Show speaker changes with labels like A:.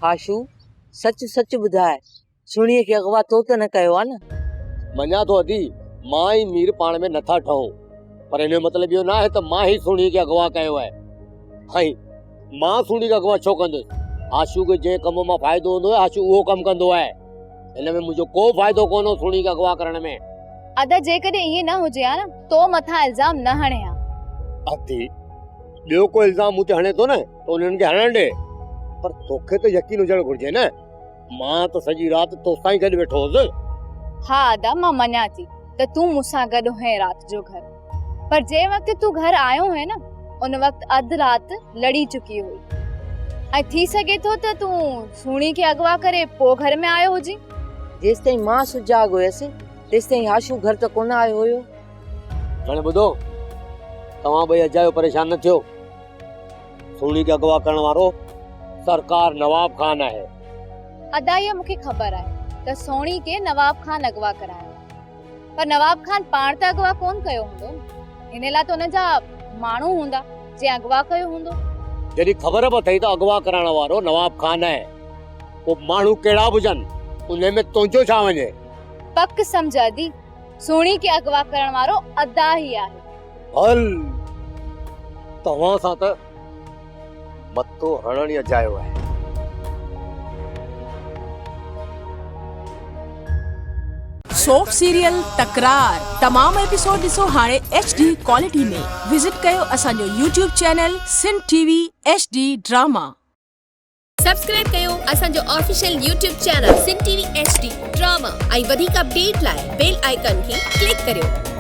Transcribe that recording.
A: हाशू सच सच ॿुधाए, सुणीअ खे अगवा तो त न कयो आहे न?
B: मञा थो अदी, मां ई मीर पाण में नथा ठहूं, पर इन जो मतिलब इहो न आहे त मां ई सुणी खे अगवा कयो आहे। हाई मां सुणी खे अगवा छो कंदुसि? आशू खे जंहिं कम मां फ़ाइदो हूंदो आहे आशू उहो कमु कंदो आहे। हिन में मुंहिंजो को फ़ाइदो कोन हो सुणी खे अगवा करण में।
C: अदा जेकॾहिं ईअं न हुजे हा न, तो मथां इल्ज़ाम न हणे हा।
B: अदी ॿियो को इल्ज़ाम मूं ते हणे थो न त उन्हनि खे हणण ॾे, पर तोखे त यकीन हुजणु घुरिजे न। मां त सॼी राति तोसां ई गॾु वेठो हुअसि।
C: हा अदा, मां मञा थी त तूं मूंसां गॾु हुएं राति जो घर, पर जंहिं वक़्तु तूं घर आयो हुएं न, उन वक़्तु अधु राति लड़ी चुकी हुई। ऐं थी सघे थो त तूं सुणी खे अगवा करे पोइ घर में आयो हुजी।
A: जेसिताईं मां सुजाग हुयसि तेसिताईं हाशू घर त कोन आयो हुयो।
B: हाणे ॿुधो, तव्हां ॿई अजायो परेशान न थियो। सुणी खे अगवा करण वारो सरकार नवाब खान आहे।
C: अदा इहा मूंखे ख़बर आहे त सोणी खे नवाब खान अगवा करायो, पर नवाब खान पाण त अगवा कोन कयो हूंदो, इन लाइ त उन जा माण्हू हूंदा जे अगवा कयो हूंदो।
B: जॾहिं ख़बर पई अथई त अगवा करण वारो नवाब खान आहे, पोइ माण्हू कहिड़ा बि हुजनि उन में तुंहिंजो छा वञे?
C: पक सम्झ अदी, सुणी खे अगवा करण वारो अदा ई आहे।
B: हल तव्हां सां त मथो हणण ई अजायो आहे।
D: सोप सीरियल तकरार तमाम एपिसोड ॾिसो हाणे HD क्वालिटी में। विजिट कयो असांजो YouTube channel Sindh TV HD drama.
E: Subscribe कयो असांजो official YouTube channel Sindh TV HD drama ऐं वधीक अपडेट लाइ बेल आइकन खे क्लिक करियो।